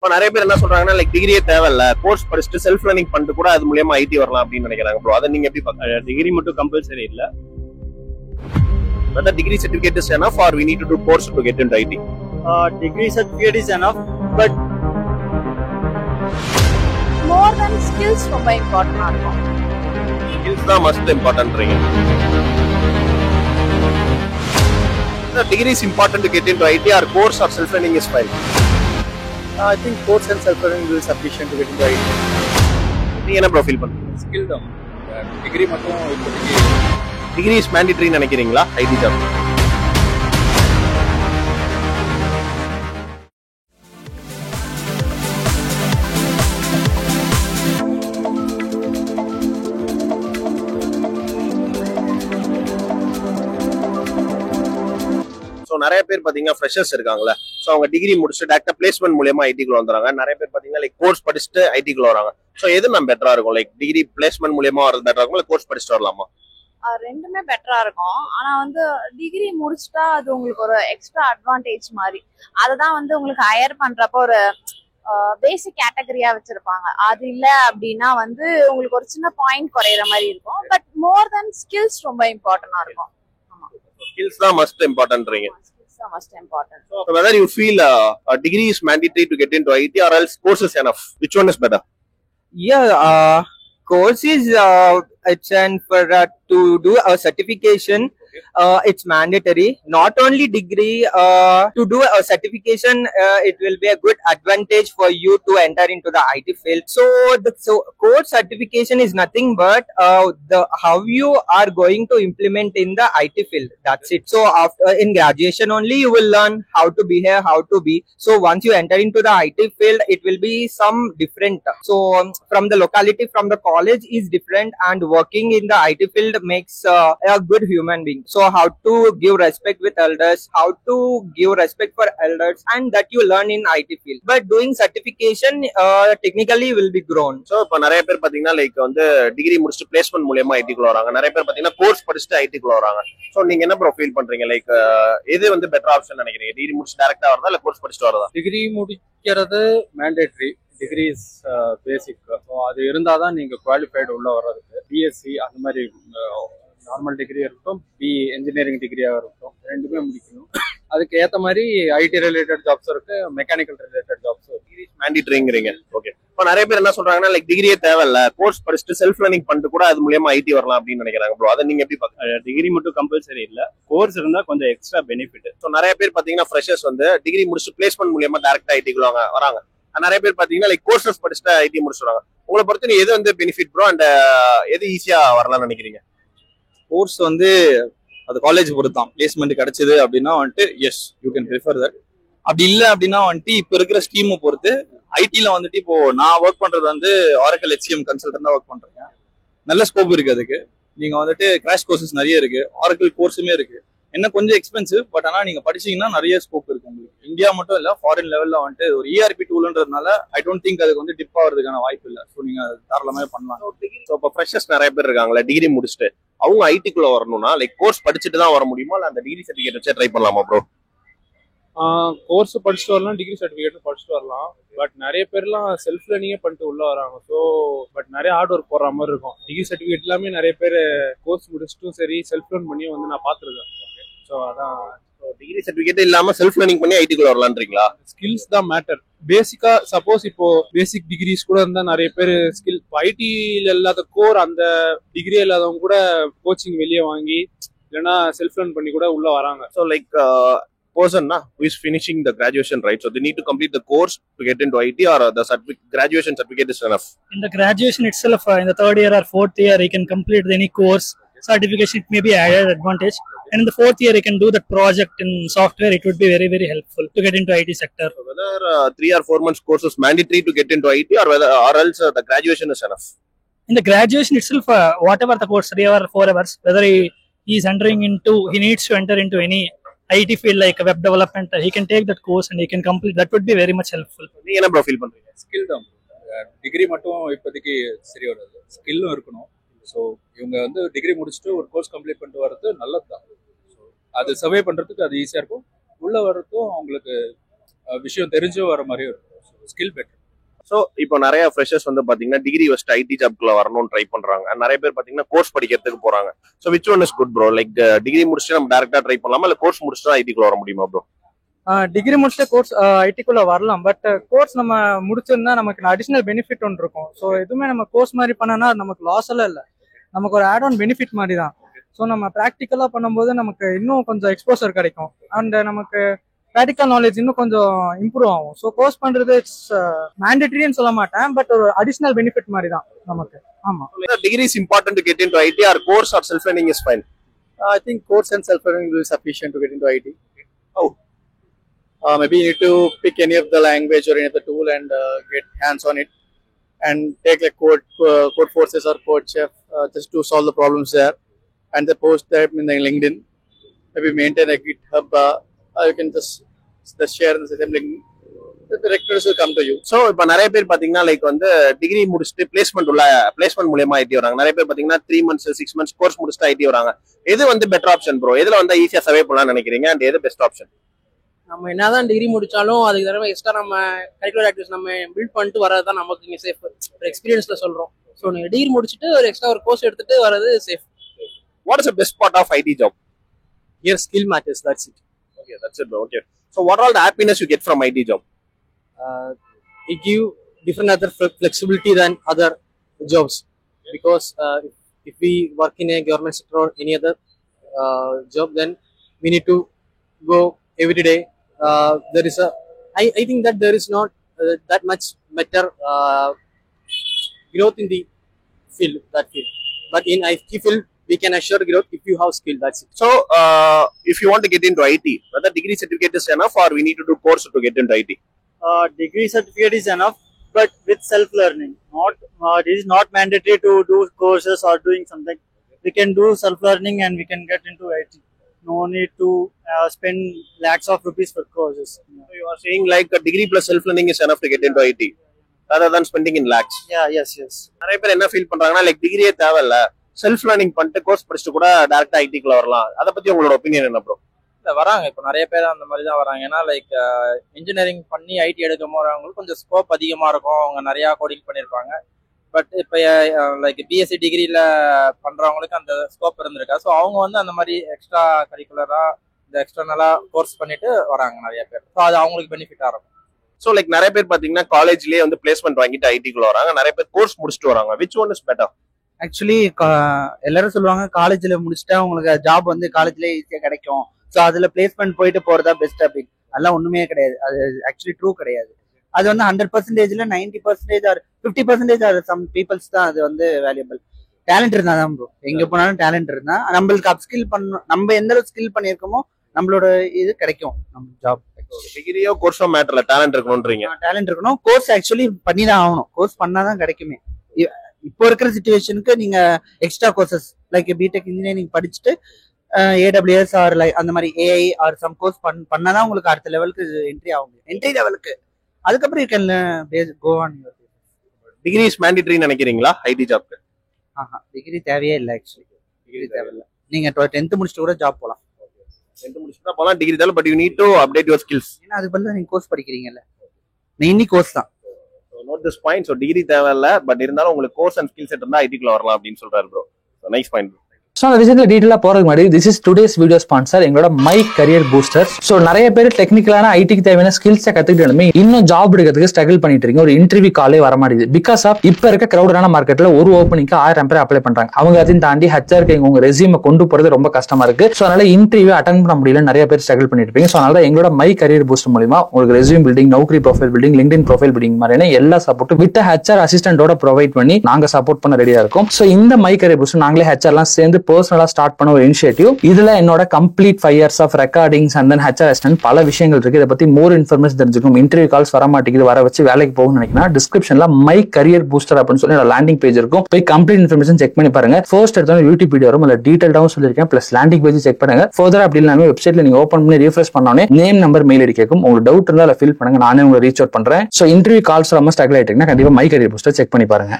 இப்போ நிறைய பேர் என்ன சொல்றாங்கன்னா லைக் டிகிரியே தேவையில்ல, கோர்ஸ் படிச்சுட்டு செல்ஃப் லேர்னிங் பண்ணிட்டு கூட அது மூலியமா ஐடி வரலாம் அப்படின்னு நினைக்கிறாங்க ப்ரோ. அதை நீங்க எப்படி பாக்குறீங்க? டிகிரி மட்டும் கம்பல்சரி இல்ல. Whether degree certificate is enough or we need to do course to get into IT? Degree certificate is enough, but more than skills ரொம்ப இம்பார்ட்டன்டா இருக்கும். Skills தான் must இம்பார்ட்டன்ட்றீங்க. The degree is important to get into IT or course or self learning is fine? I think course and self-learning will be sufficient to get into IT. நீங்க என்ன bro feel பண்றீங்க? Skill தான். Degree மட்டும் இப்போதைக்கு degree is mandatory நினைக்கிறீங்களா IT job? So நிறைய பேர் பாத்தீங்கன்னா ஃப்ரெஷர்ஸ் இருக்காங்களா, ஸோ அவங்க டிகிரி முடிச்சுட்டு டேரக்டா பிளேஸ்மெண்ட் மூலியமா ஐடிக்குள்ள வந்துறாங்க. நிறைய பேர் பாத்தீங்கன்னா லைக் கோர்ஸ் படிச்சுட்டு ஐடிக்குள்ள வராங்க. ஸோ எது மேம் பெட்டரா இருக்கும்? லைக் டிகிரி பிளேஸ்மெண்ட் மூலியமா வரது பெட்டரா இருக்கும், இல்லை கோர்ஸ் படிச்சுட்டு வரலாமா? ரெண்டுமே பெட்டரா இருக்கும். ஆனா டிகிரி முடிச்சுட்டா அது உங்களுக்கு ஒரு எக்ஸ்ட்ரா அட்வான்டேஜ் மாதிரி. அததான் உங்களுக்கு ஹையர் பண்றப்ப ஒரு பேசிக் கேட்டகரியா வச்சிருப்பாங்க. அது இல்ல அப்படின்னா உங்களுக்கு ஒரு சின்ன பாயிண்ட் குறையிற மாதிரி இருக்கும். பட் மோர் தென் ஸ்கில்ஸ் ரொம்ப இம்பார்ட்டன்டா இருக்கும். Skills தான் மஸ்ட் இம்பார்ட்டன்ட்றீங்க. Skills தான் most important. So whether you feel a degree is mandatory to get into IT or else course is enough, which one is better? Yeah, course is it's and for to do a certification. It's mandatory. Not only degree, to do a certification, it will be a good advantage for you to enter into the IT field. So course certification is nothing but the how you are going to implement in the IT field. That's it. So after in graduation only you will learn how to behave, how to be. So once you enter into the IT field, it will be some different. So from the locality, from the college is different, and working in the IT field makes a good human being. So how to give respect with elders, how to give respect for elders, and that you learn in IT field. But doing certification technically will be grown. So இப்போ நிறைய பேர் பாத்தீங்கன்னா like degree முடிச்சுட்டு placement மூலியமா ஐடிக்குள்ள வராங்க. நிறைய பேர் பாத்தீங்கன்னா கோர்ஸ் படிச்சுட்டு ஐடிக்குள்ள வராங்க. ஸோ நீங்க என்ன ப்ரோ ஃபீல் பண்றீங்க? லைக் எது பெட்டர் ஆப்ஷன் நினைக்கிறீங்க? டிகிரி முடிச்சு டேரக்டா வரதா இல்ல கோர்ஸ் படிச்சுட்டு வரதா? டிகிரி முடிக்கிறது mandatory, degree is basic. So அது இருந்தால் தான் நீங்கள் குவாலிஃபைடு உள்ள வர்றதுக்கு. பிஎஸ்சி அந்த மாதிரி நார்மல் டிகிரியாக இருக்கட்டும், பிஇ இன்ஜினியரிங் டிகிரியாக இருக்கட்டும், ரெண்டுமே முடிக்கணும். அதுக்கு ஏற்ற மாதிரி ஐடி ரிலேட்டட் ஜாப்ஸ் இருக்கு, மெக்கானிக்கல் ரிலேட்டட் ஜாப்ஸ் இருக்கு. டிகிரி மேண்டேட்டரிங்கிறீங்க. ஓகே. இப்போ நிறைய பேர் என்ன சொல்றாங்கன்னா லைக் டிகிரியே தேவையில்ல, கோர்ஸ் படிச்சுட்டு செல்ஃப் லேர்னிங் பண்ணிட்டு கூட அது மூலியமா ஐடி வரலாம் அப்படின்னு நினைக்கிறாங்க ப்ரோ. அதை நீங்க எப்படி பாக்குறீங்க? டிகிரி மட்டும் கம்பல்சரி இல்ல, கோர்ஸ் இருந்தால் கொஞ்சம் எக்ஸ்ட்ரா பெனிஃபிட். ஸோ நிறைய பேர் பாத்தீங்கன்னா ஃப்ரெஷர்ஸ் டிகிரி முடிச்சுட்டு பிளேஸ்மெண்ட் மூலியமா டேரக்டா ஐடிக்குள்ள வராங்க. நிறைய பேர் பாத்தீங்கன்னா லைக் கோர்சஸ் படிச்சுட்டு ஐடி முடிச்சுடுறாங்க. உங்களை பொறுத்து எது பெனிஃபிட் ப்ரோ, அண்ட் எது ஈஸியா வரலாம்னு நினைக்கிறீங்க? கோர்ஸ் அது காலேஜ் பொறுத்து தான். பிளேஸ்மெண்ட் கிடைச்சது அப்படின்னா yes you can prefer that. அப்படி இல்லை அப்படின்னா இப்போ இருக்கிற ஸ்கீமை பொறுத்து ஐடில இப்போ நான் ஒர்க் பண்றது ஆரக்கிள் HCM கன்சல்டன் தான் ஒர்க் பண்றேன். நல்ல ஸ்கோப் இருக்கு அதுக்கு. நீங்க கிராஷ் கோர்சஸ் நிறைய இருக்கு, ஆரக்கிள் கோர்ஸுமே இருக்கு. என்ன கொஞ்சம் எக்ஸ்பென்சிவ், பட் ஆனா நீங்க படிச்சீங்கன்னா நிறைய ஸ்கோப் இருக்கு உங்களுக்கு. இந்தியா மட்டும் இல்ல, ஃபாரின் லெவல்ல ஒரு ERP டூல்ன்றதுனால ஐ டோன்ட் திங்க் அதுக்கு டிப் ஆகிறதுக்கான வாய்ப்பு இல்லை. ஸோ நீங்க தாராளமே பண்ணலாம். ஸோ இப்போ ஃப்ரெஷர்ஸ் நிறைய பேர் இருக்காங்களா டிகிரி முடிச்சுட்டு, அவங்க ஐடிக்குள்ள வரணும்னா லைக் கோர்ஸ் படிச்சுட்டு தான் வர முடியுமா, இல்ல அந்த டிகிரி சர்டிஃபிகேட் வச்சு ட்ரை பண்ணலாமா ப்ரோ? கோர்ஸ் படிச்சுட்டு வரலாம், டிகிரி சர்டிஃபிகேட்டும் படிச்சுட்டு வரலாம். பட் நிறைய பேர்லாம் செல்ஃப் லேர்னிங்கே பண்ணிட்டு உள்ள வராங்க. ஸோ பட் நிறைய ஹார்ட் ஒர்க் போடுற மாதிரி இருக்கும். டிகிரி சர்டிஃபிகேட் எல்லாமே நிறைய பேர் கோர்ஸ் முடிச்சுட்டும் சரி செல்ஃப் லேர்ன் பண்ணி நான் பார்த்துருக்கேன். ஸோ அதான் டிகிரி சர்டிஃபிகேட் இல்லாம செல்ஃப் லேர்னிங் பண்ணி ஐடிக்குள்ள வரலான்றீங்களா? ஸ்கில்ஸ் தான் மேட்டர். பேசிக்கா சப்போஸ் இப்போ பேசிக் டிகிரிஸ் கூட இருந்தா நிறைய பேர் ஸ்கில் ஐடில இல்லாத கோர் அந்த டிகிரி இல்லாதவங்க கூட கோச்சிங் வெளியே வாங்கி இல்லைன்னா செல்ஃப் லேர்ன் பண்ணி கூட உள்ள வராங்க. So like person who is finishing the graduation, right? So they need to complete the course to get into IT, or the graduation certificate is enough? In the graduation itself, in the third year or fourth year, you can complete any course. Certification, it may be added advantage. And in the fourth year, you can do that project in software. It would be very, very helpful to get into IT sector. So whether 3 or 4 months course is mandatory to get into IT, or else the graduation is enough? In the graduation itself, whatever the course, 3 or 4 hours, whether he is entering into, he needs to enter into any IT field like web development, he can take that course and he can complete. That would be very much helpful. நீ என்ன bro feel பண்றீங்க? Skill தான். Degree மட்டும் இப்போதைக்கு சரி வராது, ஸ்கில்லும் இருக்கணும். So இவங்க டிகிரி முடிச்சுட்டு ஒரு கோர்ஸ் கம்ப்ளீட் பண்ணிட்டு வர்றது நல்லது தான். ஸோ அது சர்வே பண்றதுக்கு அது ஈஸியா இருக்கும். உள்ள வர்றதுக்கும் அவங்களுக்கு விஷயம் தெரிஞ்சும் வர மாதிரியும் இருக்கும். Skill better. ஸோ இப்போ நிறைய ஃப்ரெஷர்ஸ் வந்து பாத்தீங்கன்னா டிகிரி வச்சுட்டு ஐடி ஜாப்குள்ள வரணும்னு ட்ரை பண்றாங்க. நிறைய பேர் பாத்தீங்கன்னா கோர்ஸ் படிக்கிறதுக்கு போறாங்க. So which one is good bro? Like degree முடிச்சுட்டு நம்ம டேரக்டா ட்ரை பண்ணலாமா, இல்ல கோர்ஸ் முடிச்சுட்டு ஐடிக்குள்ள வர முடியுமா ப்ரோ? டிகிரி முடிச்சுட்டு கோர்ஸ் ஐடிக்குள்ள வரலாம். பட் கோர்ஸ் நம்ம முடிச்சிருந்தா நமக்கு அடிஷனல் பெனிஃபிட் ஒன்று இருக்கும். ஸோ எதுவுமே நம்ம கோர்ஸ் மாதிரி பண்ணனா நமக்கு லாஸ் எல்லாம் இல்லை, நமக்கு ஒரு ஆட் ஆன் பெனிஃபிட் மாதிரி தான். ஸோ நம்ம ப்ராக்டிக்கலா பண்ணும்போது நமக்கு இன்னும் கொஞ்சம் எக்ஸ்போசர் கிடைக்கும் அண்ட் நமக்கு ப்ராக்டிக்கல் நாலேஜ் இன்னும் கொஞ்சம் இம்ப்ரூவ் ஆகும். ஸோ கோர்ஸ் பண்றது இட்ஸ் மேண்டேட்டரின்னு சொல்ல மாட்டேன், பட் ஒரு அடிஷனல் பெனிஃபிட் மாதிரி தான் நமக்கு. ஆமா, degree is important to get into IT or course or self learning is fine? I think course and self-learning will be sufficient to get into IT. How? Maybe you need to pick any of the language or any of the tool and get hands on it, and take like code forces or code chef just to solve the problems there, and then post them in the LinkedIn. Maybe maintain a GitHub. You can just share in the same link. The recruiters will come to you. So இப்போ நிறைய பேர் பாத்தீங்கன்னா like வந்து degree முடிச்சுட்டு placement மூலியமா ID வராங்க. நிறைய பேர் பாத்தீங்கன்னா 3 months 6 months கோர்ஸ் முடிச்சுட்டு ஐடி வராங்க. எது வந்து பெட்டர் ஆப்ஷன் ப்ரோ? எதுல வந்து ஈஸியா சர்வே பண்ணலாம்னு நினைக்கிறீங்க அண்ட் எது பெஸ்ட் ஆப்ஷன்? நம்ம என்னதான் டிகிரி முடிச்சாலும் அதுக்கு தடவை எக்ஸ்ட்ரா நம்ம கரிக்குலர் ஆக்டிவிட்டிஸ் நம்ம பில்ட் பண்ணிட்டு வரது தான் நமக்கு இங்கே சேஃப். ஒரு எக்ஸ்பீரியன்ஸ்ல சொல்றோம். ஸோ நீங்கள் டிகிரி முடிச்சுட்டு ஒரு எக்ஸ்ட்ரா ஒரு கோர்ஸ் எடுத்துட்டு வரது safe. What is the best part of IT job? Here skill matters. That's it. Okay, that's it bro. Okay. So what all the happiness you get from IT job? It give different other flexibility than other jobs, because if we work in a government sector or any other job, then we need to go every day. There is I think that there is not that much better growth in the field, but in IT field we can assure growth if you have skill. That's it. So if you want to get into IT, whether degree certificate is enough or we need to do course to get into IT? Degree certificate is enough, but with self-learning. It is not mandatory to do courses or doing something. We can do self-learning and we can get into IT. No need to spend lakhs of rupees for courses. So you are saying like a degree plus self-learning is enough to get into IT, rather than spending in lakhs. Yeah, yes. நிறைய பேர் என்ன feel பண்றாங்கன்னா like டிகிரியே தேவையில்ல, self learning பண்ணிட்டு course படிச்சுட்டு கூட டேரக்டா ஐடிக்குள்ள வரலாம். அதை பத்தி உங்களோட ஒப்பீனியன் என்ன ப்ரோ? இல்லை வராங்க, இப்போ நிறைய பேர் அந்த மாதிரி தான் வராங்க. ஏன்னா லைக் இன்ஜினியரிங் பண்ணி ஐடி எடுக்க போகிறவங்களுக்கு கொஞ்சம் ஸ்கோப் அதிகமாக இருக்கும், அவங்க நிறையா கோடிங் பண்ணியிருப்பாங்க. பட் இப்போ லைக் பிஎஸ்சி டிகிரியில் பண்ணுறவங்களுக்கு அந்த ஸ்கோப் இருந்திருக்கா. ஸோ அவங்க வந்து அந்த மாதிரி எக்ஸ்ட்ரா கரிக்குலராக இந்த எக்ஸ்டர்னலாக கோர்ஸ் பண்ணிட்டு வராங்க நிறைய பேர். ஸோ அது அவங்களுக்கு பெனிஃபிட்டாக இருக்கும். ஸோ லைக் நிறைய பேர் பாத்தீங்கன்னா காலேஜ்லேயே வந்து பிளேஸ்மெண்ட் வாங்கிட்டு ஐடிக்குள்ள வராங்க, நிறைய பேர் கோர்ஸ் முடிச்சுட்டு வராங்க. Which one is better? Actually எல்லாரும் சொல்லுவாங்க காலேஜ்ல முடிச்சுட்டா உங்களுக்கு ஜாப் வந்து காலேஜ்லேயே ஈஸியா கிடைக்கும், ஸோ அதுல பிளேஸ்மெண்ட் போயிட்டு போறதா பெஸ்ட் அப்படின்னு. அதெல்லாம் ஒண்ணுமே கிடையாது. அது ஆக்சுவலி ட்ரூ கிடையாது. அது வந்து 100%ல 90% ஆர் 50% ஆர் சம் பீப்புள்ஸ் தான் அது வந்து வேல்யூபிள். டேலண்ட் இருந்தா தான் ப்ரோ, எங்க போனாலும் டேலண்ட் இருந்தா நம்மளுக்கு அப் ஸ்கில் பண்ணணும். நம்ம எந்த அளவுக்கு ஸ்கில் பண்ணியிருக்கோமோ நம்மளோட இது கிடைக்கும் நம்ம ஜாப். டிகிரியோ கோர்ஸோ மேட்டர்ல டேலண்ட் இருக்கணும்ன்றீங்க. டேலண்ட் இருக்கணும். கோர்ஸ் ஆக்சுவலி பண்ணி தான் ஆகணும். கோர்ஸ் பண்ணாதான் கிடைக்குமே. இப்போ இருக்கிற சிச்சுவேஷனுக்கு நீங்க extra courses like BTech engineering படிச்சுட்டு AWS ஆர் லைக் அந்த மாதிரி AI ஆர் சம் கோர்ஸ் பண்ணாதான் உங்களுக்கு அடுத்த லெவலுக்கு என்ட்ரி ஆகும், என்ட்ரி லெவலுக்கு. அதுக்கப்புறம் you can go on. Degree is மேண்டேட்டரின்னு நினைக்கிறீங்களா ஐடி ஜாப்க்கு? டிகிரி தேவையே இல்லை. ஆக்சுவலி டிகிரி தேவையில்லை. நீங்க 10th முடிச்சுட்டு கூட ஜாப் போகலாம். 10th முடிச்சுட்டா போலாம், டிகிரி தேவை. But you need to update your skills. ஏன்னா அது பதிலா நீங்க கோர்ஸ் படிக்கிறீங்கல்ல, மெயின்லி கோர்ஸ் தான். Note this point. So degree தேவையில்ல, பட் இருந்தாலும் உங்களுக்கு கோர்ஸ் அண்ட் ஸ்கில் செட் இருந்தா ஐடிக்குள்ள வரலாம் அப்படின்னு சொல்றாரு ப்ரோ. Nice point. ஸோ அந்த விஷயத்தில் டீட்டெயிலாக போகிறதுக்கு முன்னாடி this is today's video sponsor எங்களோட மை கரியர் பூஸ்டர். ஸோ நிறைய பேர் டெக்னிக்கலான ஐடிக்கு தேவையான ஸ்கில்ஸை கற்றுக்கிட்டாலுமே இன்னும் ஜாப் எடுக்கிறதுக்கு ஸ்ட்ரகிள் பண்ணிட்டு இருக்கீங்க. ஒரு இன்டர்வியூ காலே வர மாட்டேங்குது. பிகாஸ் ஆஃப் இப்போ இருக்க கிரௌடான மார்க்கெட்டில் ஒரு ஓப்பனிங்க்கு 1000 பேர் அப்ளை பண்ணுறாங்க. அவங்க அதையும் தாண்டி ஹெச்ஆர்க்கு உங்க ரெஸ்யூமை கொண்டு போகிறது ரொம்ப கஷ்டமா இருக்கு. ஸோ அதனால இன்டர்வியூ அட்டன் பண்ண முடியல, நிறைய பேர் ஸ்ட்ரகிள் பண்ணிட்டு இருப்பீங்க. ஸோ அதனால எங்களோட மை கரியர் பூஸ்டர் மூலமா உங்களுக்கு resume building, Naukri profile building, LinkedIn profile building மாதிரியான எல்லா சப்போர்ட்டும் வித் ஹெச்ஆர் அசிஸ்டன்டோட ப்ரொவைட் பண்ணி நாங்கள் சப்போர்ட் பண்ண ரெடியா இருக்கும். ஸோ இந்த மை கரியர் பூஸ்டர் நாங்களே ஹெச்ஆர்லாம் சேர்ந்து பர்சனலா ஸ்டார்ட் பண்ண ஒரு இனிஷியேட்டிவ். இதுல என்னோட complete 5 years of recordings and then HR assistant பல விஷயங்கள் இருக்கு. இதை பத்தி மோர் இன்ஃபர்மேஷன் தெரிஞ்சுக்கும். இன்டர்வியூ கால்ஸ் வர மாட்டேங்குது, வர வச்சு வேலைக்கு போகணும்னு நினைக்கிறேன். டிஸ்கிரிப்ஷன்ல மை கரியர் பூஸ்டர் அப்படின்னு சொல்லி லேண்டிங் பேஜ் இருக்கும். போய் கம்ப்ளீட் இன்ஃபர்மேஷன் செக் பண்ணி பாருங்க. ஃபர்ஸ்ட் எடுத்தோம் யூடியூப் வீடியோ வரும், இல்ல டீடைல்டாவும் சொல்லியிருக்கேன். பிளஸ் லேண்டிங் பேஜ் செக் பண்ணுங்க. ஃபர்தர் அப்படி இல்லாம வெப்சைட்ல நீங்க ஓப்பன் பண்ணி ரீஃப்ரெஷ் பண்ணோன்னே நேம், நம்பர், மெயில் ஐடி கேட்கும். உங்களுக்கு டவுட் இருந்தா ஃபில் பண்ணுங்க, நானே உங்களை ரீச் அவுட் பண்றேன். ஸோ இன்டர்வியூ கால்ஸ் ரொம்ப ஸ்ட்ரகிள் ஆயிட்டீங்கன்னா கண்டிப்பா மை கரியர் பூஸ்டர் செக் பண்ணி பாருங்க.